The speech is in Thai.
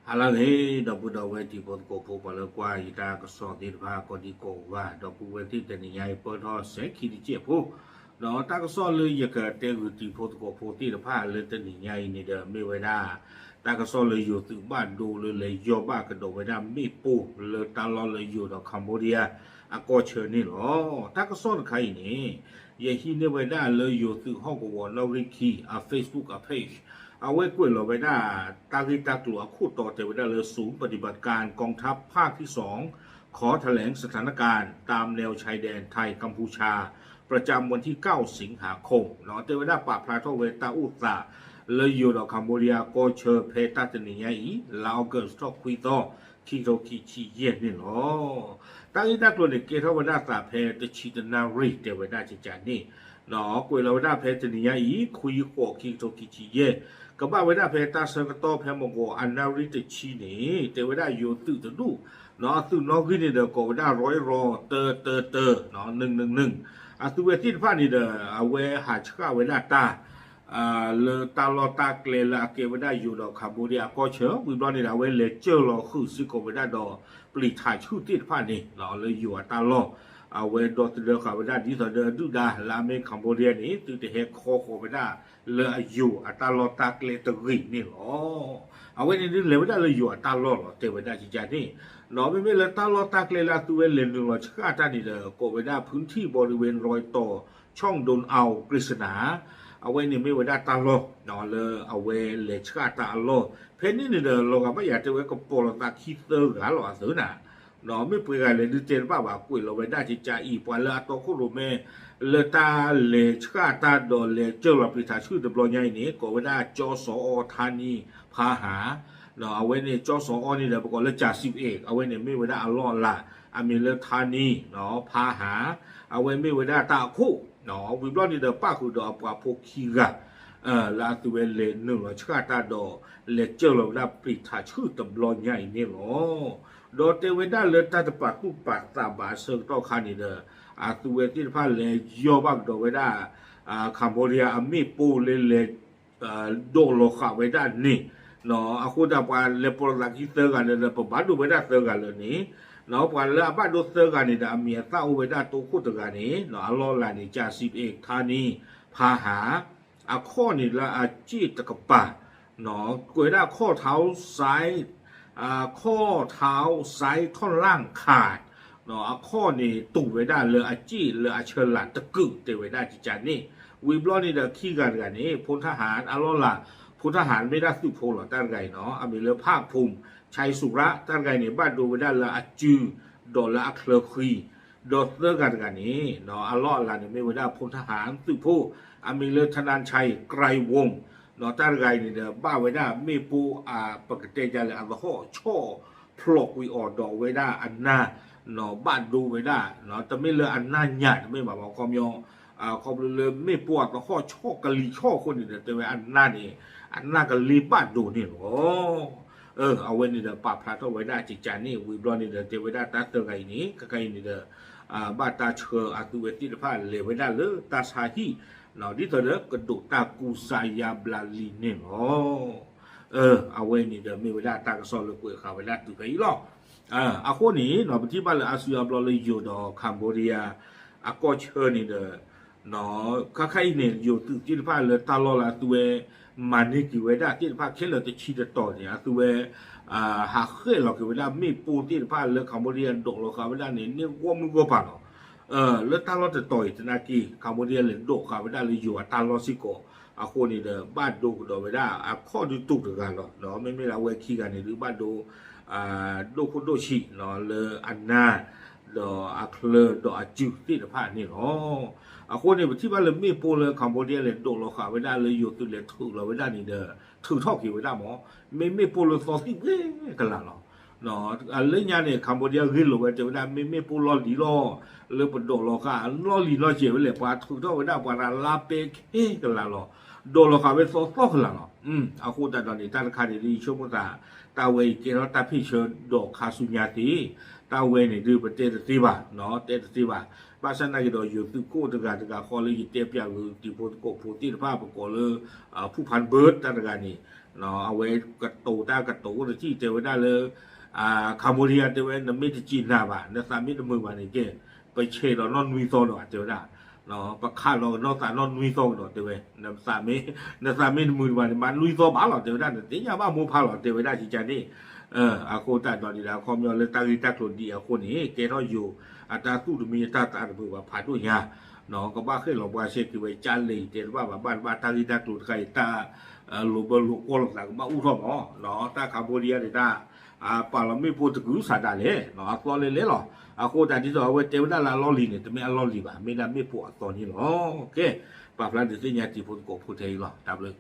ฮาลาเฮดอกบุดอกเวทีบนโกโพปะเลกว่าอีตาก็สอดีพาก็ดีโกว่าดอกบุเวทีแต่นี่ใหญ่เปิดฮอเสขีดิเจ็บผู้ดอกตาก็สอเลยอยากเตกุตีโพตโกโพตีละพาเลยแต่นี่ใหญ่นี่เด้อไม่ไว้ได้ตาก็สอเลยอยู่ตึกบ้านดูเลยยอบ้ากระโดดไว้ได้ไม่ปูเลยตาลอเลยอยู่ดอกคัมโบเดียอะก็เชิญนี่หรอตาก็สอนใครนี่อย่าหินไว้ได้เลยอยู่ตึกห้องกวนเราริคีเฟซบุ๊กเพจเอาไว้กล้วยเราไว้ได้ตากิตากลัวคู่ต่อเทวดาเลยศูนย์ปฏิบัติการกองทัพภาคที่2ขอแถลงสถานการณ์ตามแนวชายแดนไทยกัมพูชาประจำวันที่9สิงหาคมเนาะเทวดาป่าพลาทเวตาอุตาเลยอยู่ดอกคัมโบเดียก็เชอเพตัตนิยอีลาวเกิร์สตอกคุยต่อที่โตคิชีเย็นนี่เนาะตากิตากลัวเนี่ยเกทวดาตาเพตชิตนารีเทวดาจิจานี่เนาะกวยเราได้เพตนิยอีคุยหัวคิโตคิชีเยก็บ้าไว้ได้เพตาเซกโตเพมโกอันนาริตชีนี่เทวดาอยู่ตื่นดูเนาะตื่นนอกขึ้นนี่เด้อก็ไว้ได้ร้อยรอเตอเนาะ111ตัวเวทีฟ้านี่เด้อเอาไว้หาชะไว้ได้ตาเลตาลอตาเกลละเกไว้ได้อยู่ดอกคัมโบเดียก็เชอวิบลอนี่เอาไว้เลเจอรอคือสิก็ไว้ได้ดอกปลีถ่ายชื่อติดฟ้านี่เนาะเลยอยู่ตาลอเอาไว้ดอกเดือเขาไว้ได้ดีต่อเดือดูดาลาเมคัมโบเดียนี่ตื่นแต่เฮคอไว้ได้เลยอยู่ตาลอตาเกลตรีนี่หรอเอาไว้นี่เลยไว้ได้เลยอยู่ตาลอเตไว้ได้จิจานี่เนาะไม่เลยตาลอตาเกลละตัวเลนนึงว่าชะตานี่เด้อก็ไว้ได้พื้นที่บริเวณรอยต่อช่องโดนเอากฤษณาเอาไว้นี่ไม่ไว้ได้ตาลอเนาะเลยเอาไว้เลชะตาลอเพนนี่เด้อเราก็ไม่อยากจะไว้กับโปลตาคิเตอร์กันหรอซื้อน่ะเนาะไม่เปื่อยเลยดูเจนว่ากุยเราไว้ได้จิจาอีปวันละตัวคุรุเมเลตาเลชะตาโดเลเจอร์ปริธาชื่อตะบลอยใหญ่นี่ก็ไว้ได้จสอธานีพาหาเนาะเอาไว้ในจสอนี่เด้อประกอบแล้วจ่าสิบเอกเอาไว้ในไม่ไว้ได้อัลลอฮ์ละอามีเลธานีเนาะพาหาเอาไว้ไม่ไว้ได้ตาคู่เนาะวิบลอนี่เด้อป้าคือดอกปลาพวกขี้กะลาตัวเลหนึ่งชะตาดอเลเจอร์เราได้ปริธาชื่อตะบลอยใหญ่นี่เนาะโดเตเวด้าเลตาตะปักกุปักตาบาเซิงต่อคานี่เด้อตัวที่พาเลยยอบักโดเวด้าคัมโบเดียมีปูเลโดโลคาเวด้านี่เนาะအခုတပွားလေပေါ်လာကြီးသဲကလည်းပဘာဒုဝေဒသဲကလည်းနီနော်ပွားလာဘဒုသဲကလည်းအမီသာဝေဒတုခုတကနေနော်အလောလာနေကြာစီเอกธานีพาหาข้อนี่ละจีตกปะเนาะกวยได้ข้อเท้าซ้ายข้อเท้าซ้ายท่อนล่างขาดเนาะข้อนี่ตุไว้ได้เลยจีเลยเชิญหลัดตะกึ่งเตไว้ได้จิจานี่วิบลอนี่เด้อขี้กันนี่พลทหารอลอล่ะพลทหารไม่ได้สุโพหรอกตั้งไงเนาะมีเรือภาคภูมิชัยสุระตั้งไงเนี่ยบ้านดูไว้ได้ละจือดอละเคลคีดอเตอร์กันนี่เนาะอลอล่ะเนี่ยไม่ไว้ได้พลทหารสุโพมีเรือธนานชัยไกรวงศ์เนาะตั้งไงเนี่ยบ้าไว้ได้ไม่ปูปกติจะเลยข้อช่อพลอกวิออดอไว้ได้อันน่าเนาะบ้านดูไว้ได้เนาะแต่ไม่เรืออันน่าหยาดไม่แบบความยองความเรือไม่ปวดข้อช่อกะลีช่อคนนี่แต่ว่าอันน่านี่อันน่ากะลีบ้านดูนี่โอ้เอาไว้นี่เด้อปราบพลาดเอาไว้ได้จิตใจนี่วิบลอนี่เด้อเทไว้ได้ตาเตอร์ไงนี้ก็ไงนี่เด้อบ้านตาเชอตัวเวทีผ้าเลไว้ได้เลยตาชาฮีเนาะที่เธอเด้อกระดูกตากูสายาบลาลีนี่เนาะเอาไว้นี่เด้อไม่ไว้ได้ตากระสอบเลยกุยข่าวไว้ได้ตัวไงอีหรอกอาคนนี้เนาะที่บ้านอาเซียบลอเลยอยู่ดอคัมโบเดียก็เชิญนี่เด้อเนาะข้าใครเนี่ยอยู่ตึกที่ผ้าเลยตลอดละตัวมันนี่กี่เวด้าที่ผ้าเชื่อเลยจะชี้ต่อเนี่ยตัวหากเคยเรากี่เวด้าไม่ปูที่ผ้าเลยคัมโบเดียดกเราคัมโบเดียเนี่ยว่ามึงว่าป่ะเนาะแล้วตลอดจะต่อยจะนากีคัมโบเดียเลยดกคัมโบเดียเลยอยู่ตลอดสิโกคนนี้เด้อบ้านดูดอกเวด้าข้อดูตุกถึงกันเนาะไม่เราเวขี้กันเนี่ยหรือบ้านดูคนดูชีเนาะเลยอันน่าดอกเคลดอกจิ๋วที่ผ้านี่เนาะคนนี้ที่บ้านเลยไม่ปูเลยคัมโบเดียเลยดกเราคัมโบเดียเลยอยู่ตัวเลยถูกเราเวด้านี่เด้อถือท่อกี่เวด้าหมอไม่ปูเลยซอสที่กันละเนาะเนาะเรื่องนี้เนี่ยคัมโบเดียขึ้นลงไปจะเวด้าไม่ปูรอดีรอเลยปนดกเราค่ะรอลีรอเจี๋ยวเลยปลาถือท่อเวด้าปลาลาเปกกันละเนาะโดนเราค่ะเป็นซอสกันละเนาะคนแต่ตอนนี้ท่านคาดีช่วงตาเวกิรตาพิเชดอกคาสุญญาติ ตาเวนี่ดูประเทศสิบาเนาะเตสิบาภาษาไหนก็อยู่ตุโกตกาขอเลยเตปยาติโพโกโพติภาพก็เลยผู้พันเบิร์ดตากานี่เนาะเอาไว้กระโตตากระโตที่เจอได้เลยคัมพูเรียเตเวนไม่ได้จีนนะบ้านนะสามีนมือบ้านนี่เจไปเชเรานอนวิโซนเจอได้เนาะปะข้าเรานอกสานอนวิโซนเตเวนนะสามีมือบ้านมันลุยโซบ้าเราเตเวนได้แต่ยังบ้ามูพาเราเตเวนได้ที่จันนี่อาโคตาตอนนี้แล้วคอมยอเลยตาลีตาตัวดีอาโคนี่เกณฑ์เราอยู่อัตราตู้มีตาตาเบื่อผ่านด้วยยาเนาะก็บ้าขึ้นเราบ้าเช็คคือไว้จันเลยเจนว่าบ้านตาลีตาตัวใครตาลูกลูกโกลหลังมาอุ้มเนาะตาคาโบเรียเลยตาปาเราไม่พูดถึงสาดเลยเนาะตัวเลยหรออาโคตาที่เราไว้เจอได้ละล้อลีเนี่ยแต่ไม่ล้อลีบ่ะไม่ได้ไม่ปวดตอนนี้หรอโอเคปาพลันเดี๋ยวจะเนี่ยที่พูดกบพูดเทหรอตามเลย